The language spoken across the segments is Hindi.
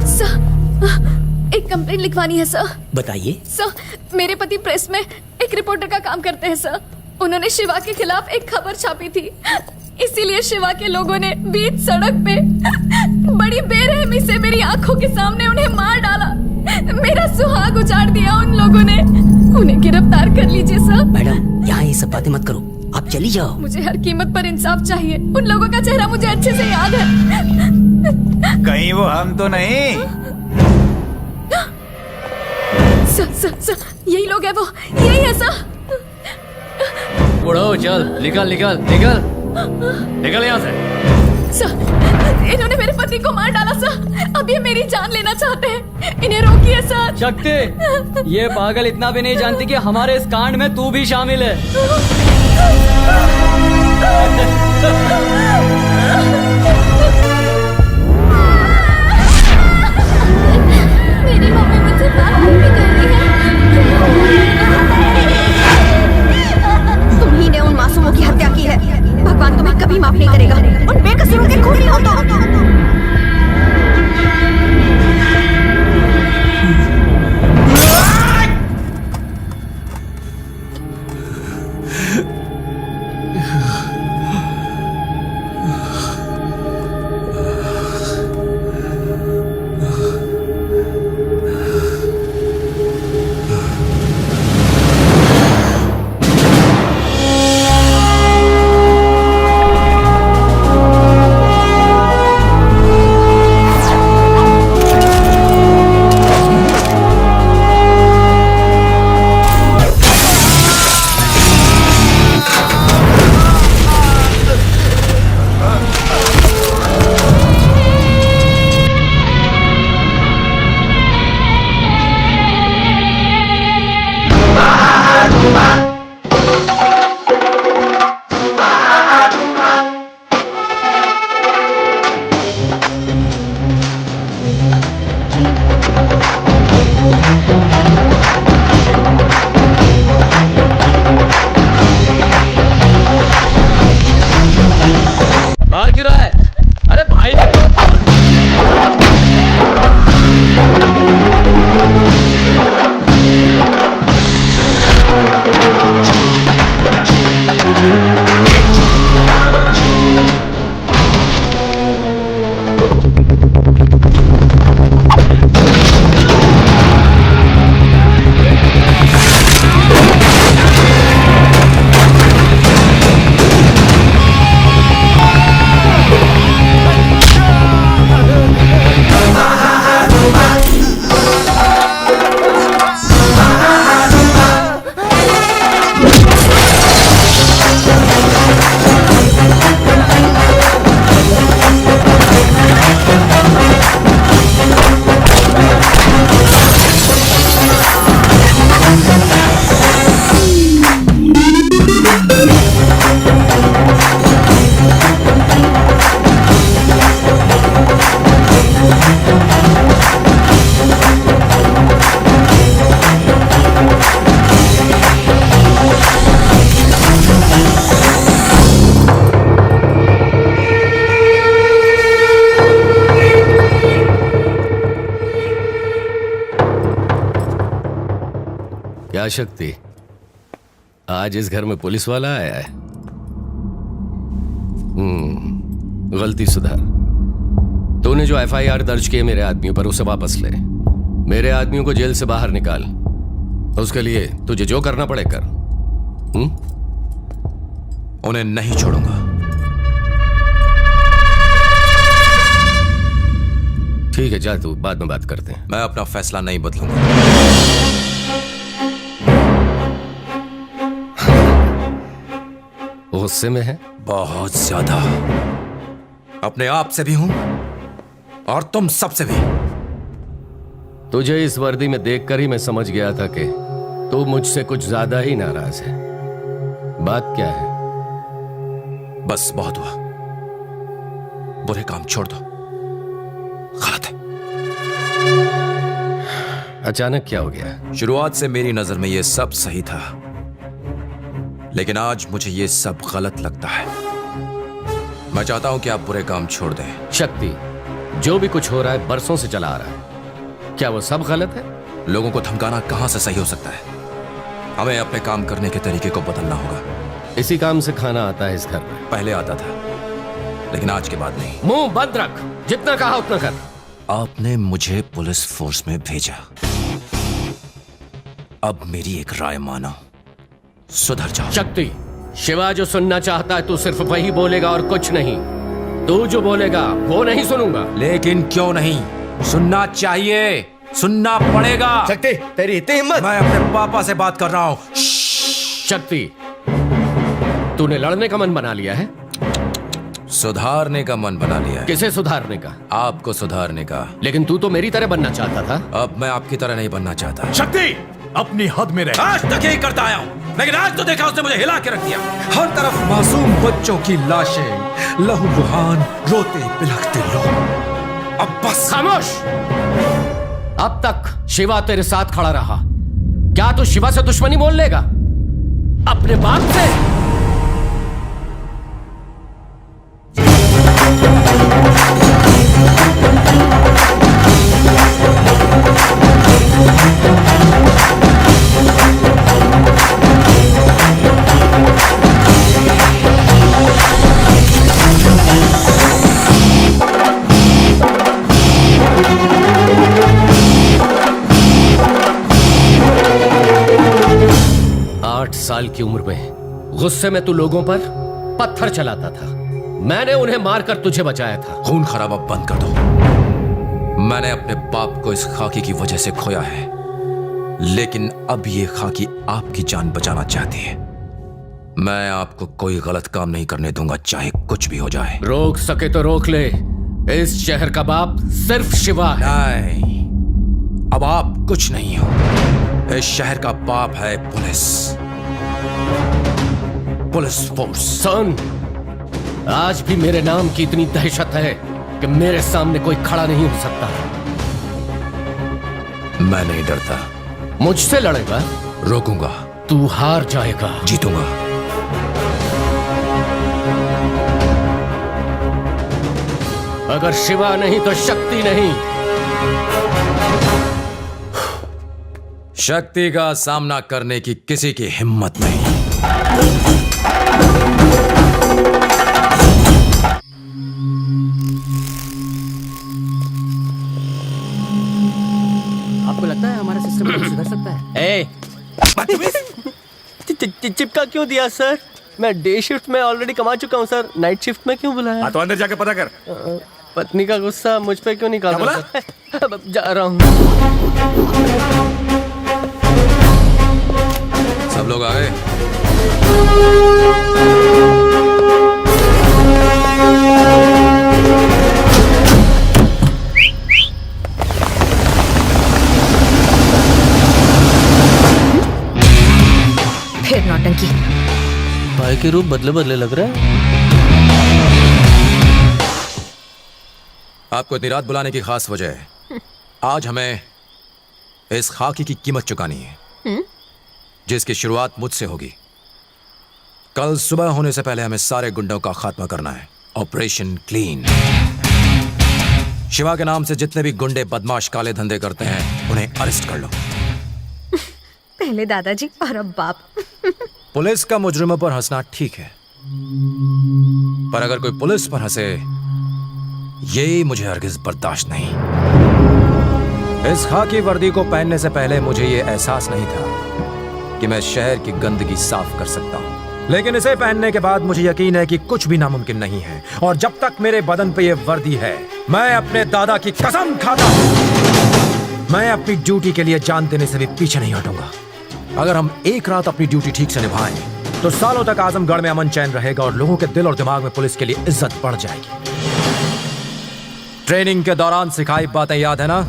सर, एक कंप्लेंट लिखवानी है सर। बताइए। सर, मेरे पति प्रेस में एक रिपोर्टर का काम करते हैं सर। उन्होंने शिवा के खिलाफ एक खबर छापी थी, इसीलिए शिवा के लोगों ने बीच सड़क पे बड़ी बेरहमी से मेरी आंखों के सामने उन्हें मार डाला। मेरा सुहाग उजाड़ दिया उन लोगों ने। उन्हें गिरफ्तार कर लीजिए सर। मैडम, यहाँ ये सब बातें मत करो, आप चली जाओ। मुझे हर कीमत पर इंसाफ चाहिए। उन लोगों का चेहरा मुझे अच्छे से याद है। कहीं वो हम तो नहीं? सर, यही लोग है, वो यही है सर। उड़ो, चल निकल निकल निकल निकल यहाँ से। सर, इन्होंने मेरे पति को मार डाला सर। अब ये मेरी जान लेना चाहते हैं। इन्हें रोकिए सर। शक्ति, ये पागल इतना भी नहीं जानती कि हमारे इस कांड में तू भी शामिल है। मेरी मम्मी मुझसे प्यार भी कर रही है। तुम्ही ने उन मासूमों की हत्या की है। भगवान तुम्हें कभी माफ नहीं करेगा। उन बेकसूरों के खूनी हो तो। भाग क्यों रहा है? अरे भाई, क्या शक्ति, आज इस घर में पुलिस वाला आया है? गलती सुधार। तूने जो एफआईआर दर्ज किए मेरे आदमियों पर, उसे वापस ले। मेरे आदमियों को जेल से बाहर निकाल। उसके लिए तुझे जो करना पड़े कर। उन्हें नहीं छोड़ूंगा। ठीक है, जा तू, बाद में बात करते हैं। मैं अपना फैसला नहीं बदलूंगा। गुस्से में है? बहुत ज्यादा। अपने आप से भी हूं और तुम सबसे भी। तुझे इस वर्दी में देखकर ही मैं समझ गया था कि तू मुझसे कुछ ज्यादा ही नाराज है। बात क्या है? बस बहुत हुआ। बुरे काम छोड़ दो, गलत है। अचानक क्या हो गया? शुरुआत से मेरी नजर में यह सब सही था, लेकिन आज मुझे यह सब गलत लगता है। मैं चाहता हूं कि आप बुरे काम छोड़ दें। शक्ति, जो भी कुछ हो रहा है बरसों से चला आ रहा है, क्या वो सब गलत है? लोगों को धमकाना कहां से सही हो सकता है? हमें अपने काम करने के तरीके को बदलना होगा। इसी काम से खाना आता है इस घर में। पहले आता था, लेकिन आज के बाद नहीं। मुंह बंद रख, जितना कहा उतना कर। आपने मुझे पुलिस फोर्स में भेजा, अब मेरी एक राय मानो, सुधर जाओ। शक्ति, शिवा जो सुनना चाहता है तू सिर्फ वही बोलेगा और कुछ नहीं। तू जो बोलेगा वो नहीं सुनूंगा। लेकिन क्यों नहीं? सुनना चाहिए, सुनना पड़ेगा। शक्ति, तेरी इतनी हिम्मत? मैं अपने पापा से बात कर रहा हूं। शक्ति, तूने लड़ने का मन बना लिया है? सुधारने का मन बना लिया है। किसे सुधारने का? आपको सुधारने का। लेकिन तू तो मेरी तरह बनना चाहता था। अब मैं आपकी तरह नहीं बनना चाहता। शक्ति, अपनी हद में रह। आज तक यही करता आया हूं, लेकिन आज तो देखा उसने मुझे हिला के रख दिया। हर तरफ मासूम बच्चों की लाशें, लहूलुहान, रोते बिलखते लोग। अब बस खामोश। अब तक शिवा तेरे साथ खड़ा रहा, क्या तू शिवा से दुश्मनी मोल लेगा? अपने बाप से? साल की उम्र में गुस्से में तू लोगों पर पत्थर चलाता था। मैंने उन्हें मारकर तुझे बचाया था। खून खराबा बंद कर दो। मैंने अपने बाप को इस खाकी की वजह से खोया है, लेकिन अब ये खाकी आपकी जान बचाना चाहती है। मैं आपको कोई गलत काम नहीं करने दूंगा, चाहे कुछ भी हो जाए। रोक सके तो रोक ले। इस शहर का बाप सिर्फ शिवा है। नहीं, अब आप कुछ नहीं हो। इस शहर का बाप है पुलिस फोर्स। सुन, आज भी मेरे नाम की इतनी दहशत है कि मेरे सामने कोई खड़ा नहीं हो सकता। मैं नहीं डरता। मुझसे लड़ेगा? रोकूंगा। तू हार जाएगा। जीतूंगा। अगर शिवा नहीं तो शक्ति नहीं। शक्ति का सामना करने की किसी की हिम्मत नहीं। आपको लगता है हमारा सिस्टम सुधर सकता है? चिपका क्यों दिया सर? मैं डे शिफ्ट में ऑलरेडी कमा चुका हूँ सर, नाइट शिफ्ट में क्यों बुलाया? तो अंदर जाके पता कर। पत्नी का गुस्सा मुझ पे क्यों निकाल रहा है? अब जा रहा हूँ। सब लोग आ गए? फिर नौटंकी। भाई के रूप बदले बदले लग रहा है। आपको इतनी रात बुलाने की खास वजह है। आज हमें इस खाकी की कीमत चुकानी है, जिसकी शुरुआत मुझसे होगी। कल सुबह होने से पहले हमें सारे गुंडों का खात्मा करना है। Operation clean. शिवा के नाम से जितने भी गुंडे बदमाश काले धंधे करते हैं, उन्हें अरेस्ट कर लो। पहले दादाजी और अब बाप। पुलिस का मुजरिमों पर हंसना ठीक है, पर अगर कोई पुलिस पर हंसे, ये मुझे हरगिज बर्दाश्त नहीं। इस खाकी वर्दी को पहनने से पहले मुझे ये एहसास नहीं था कि मैं शहर की गंदगी साफ कर सकता हूँ, लेकिन इसे पहनने के बाद मुझे यकीन है कि कुछ भी नामुमकिन नहीं है। और जब तक मेरे बदन पे ये वर्दी है, मैं अपने दादा की कसम खाता हूँ, मैं अपनी ड्यूटी के लिए जान देने से भी पीछे नहीं हटूंगा। अगर हम एक रात अपनी ड्यूटी ठीक से निभाएं, तो सालों तक आजमगढ़ में अमन चैन रहेगा और लोगों के दिल और दिमाग में पुलिस के लिए इज्जत बढ़ जाएगी। ट्रेनिंग के दौरान सिखाई बातें याद है ना?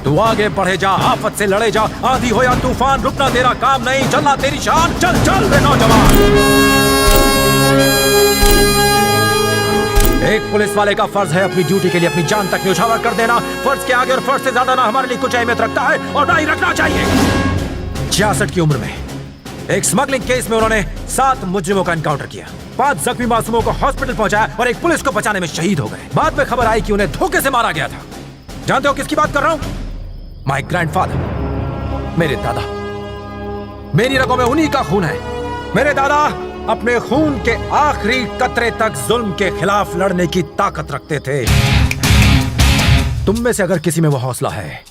तू आगे बढ़े जा, आफत से लड़े जा, आंधी हो या तूफान, रुकना तेरा काम नहीं, चलना तेरी शान। चल चल रे नौजवान। एक पुलिस वाले का फर्ज है अपनी ड्यूटी के लिए अपनी जान तक न्यौछावर कर देना। फर्ज के आगे और फर्ज से ज्यादा ना हमारे लिए कुछ अहमियत रखता है और ना ही रखना चाहिए। 66 की उम्र में एक स्मगलिंग केस में उन्होंने 7 मुजरिमों का एनकाउंटर किया। 5 जख्मी मासूमों को हॉस्पिटल पहुंचाया और एक पुलिस को बचाने में शहीद हो गए। बाद में खबर आई कि उन्हें धोखे से मारा गया था। जानते हो किसकी बात कर रहा हूं? माय ग्रैंडफादर, मेरे दादा। मेरी रगों में उन्हीं का खून है। मेरे दादा अपने खून के आखिरी कतरे तक जुल्म के खिलाफ लड़ने की ताकत रखते थे। तुम में से अगर किसी में वो हौसला है,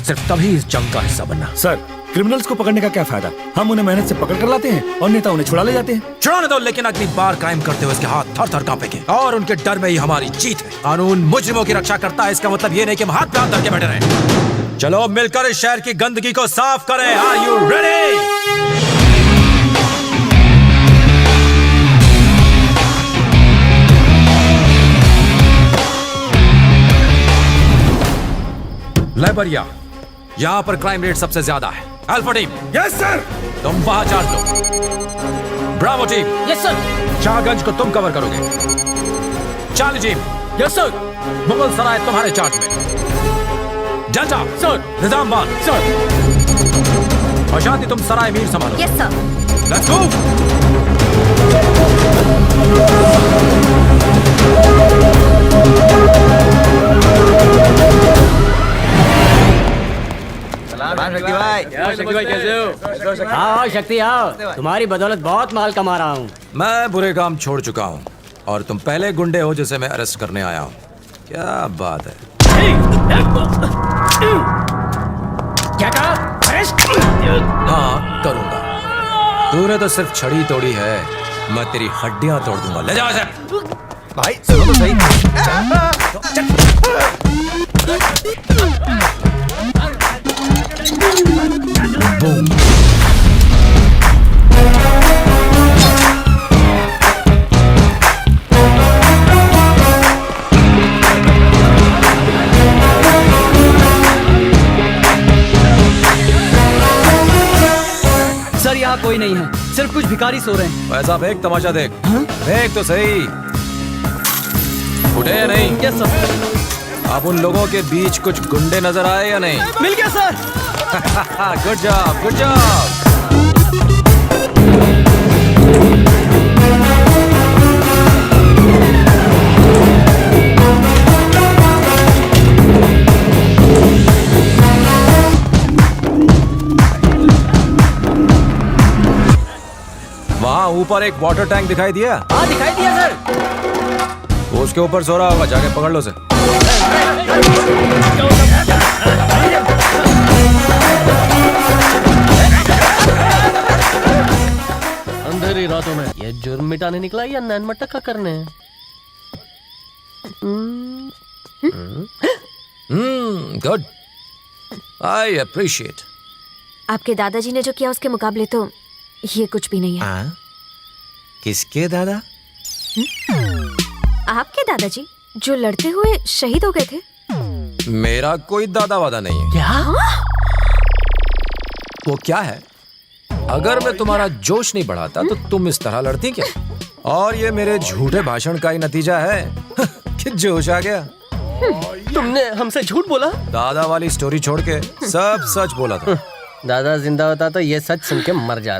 सिर्फ तभी इस जंग का हिस्सा बनना। सर, क्रिमिनल्स को पकड़ने का क्या फायदा? हम उन्हें मेहनत से पकड़ कर लाते हैं और नेता उन्हें छुड़ा ले जाते हैं। छुड़ाने दो, लेकिन अगली बार क्राइम करते हुए इसके हाथ थर थर कांपेंगे और उनके डर में ही हमारी जीत है। कानून मुजरिमों की रक्षा करता है, इसका मतलब ये नहीं कि हम हाथ पे हाथ धर के बैठे रहें। चलो मिलकर इस शहर की गंदगी को साफ करें। Are you ready? लाइबरिया, यहाँ पर क्राइम रेट सबसे ज्यादा है। Alpha team, yes sir. तुम वहां चार्ज लो। Bravo team, yes sir. Shahganj को तुम कवर करोगे। Charlie team, yes sir. Mughal Sarai तुम्हारे चार्ज में। जलजा सर। निजामबाद सर। और शांति तुम सराय मीर संभालो। Yes sir. Let's move. Shakti भाई कैसे हो? आओ शक्ति आओ, तुम्हारी बदौलत बहुत माल कमा रहा हूँ। मैं बुरे काम छोड़ चुका हूँ और तुम पहले गुंडे हो जिसे मैं अरेस्ट करने आया हूँ। क्या बात है? क्या कहा? अरेस्ट? हाँ, करूंगा। तूने तो सिर्फ छड़ी तोड़ी है, मैं तेरी हड्डियां तोड़ दूंगा। ले जाओ इसे। भाई सुनो तो सही। बूम। सर यहाँ कोई नहीं है, सिर्फ कुछ भिखारी सो रहे हैं। वैसा देख, तमाशा देख। देख तो सही, उठे या नहीं? Yes sir. अब उन लोगों के बीच कुछ गुंडे नजर आए या नहीं? मिल गया sir. Good job, good job. वहां ऊपर एक वाटर टैंक दिखाई दिया? हाँ दिखाई दिया सर। वो उसके ऊपर सो रहा होगा, जाके पकड़ लो उसे। अंधेरी रातों में ये जुर्म मिटाने निकला या नैन मटका करने? Good, I appreciate. आपके दादाजी ने जो किया उसके मुकाबले तो ये कुछ भी नहीं है। किसके दादा? आपके दादाजी जो लड़ते हुए शहीद हो गए थे। मेरा कोई दादा वादा नहीं है। क्या? वो क्या है? अगर मैं तुम्हारा जोश नहीं बढ़ाता तो तुम इस तरह लड़ती क्या? और ये मेरे झूठे भाषण का ही नतीजा है कि जोश आ गया। तुमने हमसे झूठ बोला? दादा वाली स्टोरी छोड़ के सब सच बोला था। दादा जिंदा होता तो ये सच सुन के मर जाता।